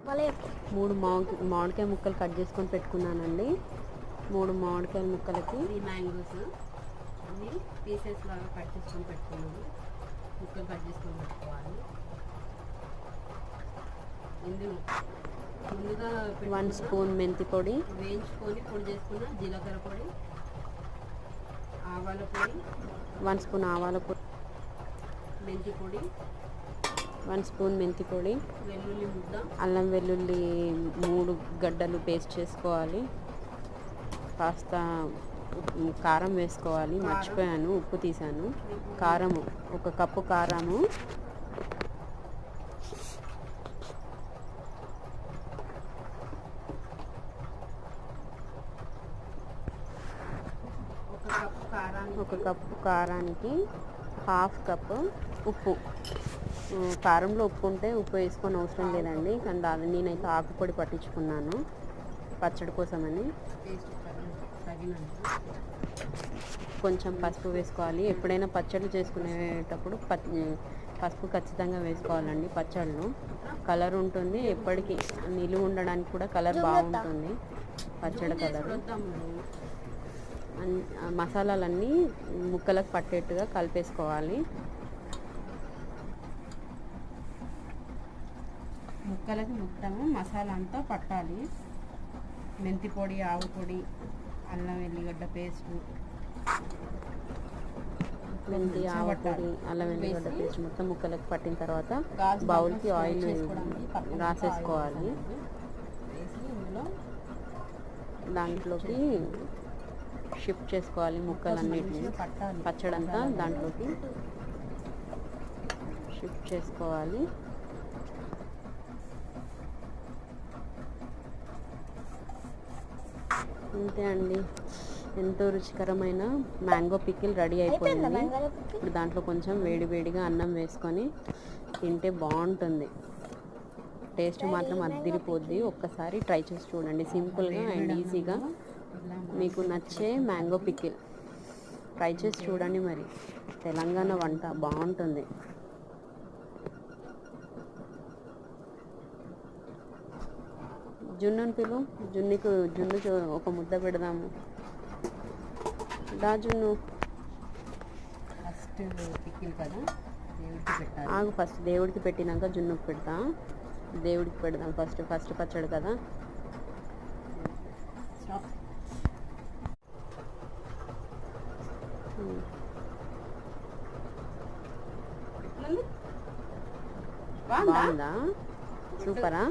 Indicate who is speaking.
Speaker 1: మామిడికాయ ముక్కలు కట్ చేసుకొని పెట్టుకున్నానండి. 3 మామిడికాయ ముక్కలకి
Speaker 2: ఈ మ్యాంగోస్ అన్నీ పీసెస్ లాగా కట్ చేసుకొని పెట్టుకున్నాము. ముక్కలు కట్ చేసుకొని పెట్టుకోవాలి. ఇందులో ముందుగా
Speaker 1: 1 స్పూన్ మెంతి పొడి,
Speaker 2: వేయించుకొని పొడి చేసుకున్న జీలకర్ర పొడి, ఆవాల పొడి,
Speaker 1: 1 స్పూన్ ఆవాల పొడి,
Speaker 2: మెంతి పొడి,
Speaker 1: 1 స్పూన్ మెంతి పొడి,
Speaker 2: వెల్లుల్లి ముద్ద,
Speaker 1: అల్లం వెల్లుల్లి 3 గడ్డలు పేస్ట్ చేసుకోవాలి. కాస్త కారం వేసుకోవాలి. మర్చిపోయాను, ఉప్పు తీసాను. కారము 1 కప్పు కారము, 1 కప్పు కారానికి 1/2 కప్పు ఉప్పు. కారంలో ఉప్పు ఉంటే ఉప్పు వేసుకొని అవసరం లేదండి, కానీ నేనైతే ఆకుపొడి పట్టించుకున్నాను పచ్చడి కోసమని. కొంచెం పసుపు వేసుకోవాలి. ఎప్పుడైనా పచ్చళ్ళు చేసుకునేటప్పుడు పసుపు ఖచ్చితంగా వేసుకోవాలండి. పచ్చళ్ళు కలర్ ఉంటుంది, ఎప్పటికీ నిలువ ఉండడానికి కూడా కలర్ బాగుంటుంది పచ్చడి కలర్. మసాలాలన్నీ ముక్కలకు పట్టేట్టుగా కలిపేసుకోవాలి.
Speaker 2: ముక్కలకి మొత్తము మసాలా అంతా పట్టాలి. మెంతి పొడి, ఆవు పొడి, అల్లం వెల్లిగడ్డ పేస్ట్,
Speaker 1: మెంతి ఆవు పొడి, అల్లం వెల్లిగడ్డ పేస్ట్ మొత్తం ముక్కలకు పట్టిన తర్వాత బౌల్కి ఆయిల్ రాసేసుకోవాలి. దాంట్లోకి షిఫ్ట్ చేసుకోవాలి ముక్కలన్నిటిని. పచ్చడంతా దాంట్లోకి షిఫ్ట్ చేసుకోవాలి. అంతే అండి, ఎంతో రుచికరమైన మ్యాంగో పికిల్ రెడీ అయిపోయింది. ఇప్పుడు దాంట్లో కొంచెం వేడివేడిగా అన్నం వేసుకొని తింటే బాగుంటుంది. టేస్ట్ మాత్రం అద్దిరిపోద్ది. ఒక్కసారి ట్రై చేసి చూడండి. సింపుల్గా అండ్ ఈజీగా మీకు నచ్చే మ్యాంగో పికిల్ ట్రై చేసి చూడండి. మరి తెలంగాణ వంట బాగుంటుంది. జున్నుని పిలు, జున్ను ఒక ముద్ద పెడదాము. దా జున్ను.
Speaker 2: ఫస్ట్ పికిల్ కదా, దేవుడికి పెట్టాలి.
Speaker 1: ఆగు, ఫస్ట్ దేవుడికి పెట్టినాక జున్నుకి పెడతా. దేవుడికి పెడదాం ఫస్ట్ పచ్చడి కదా. బాగుందా? సూపరా?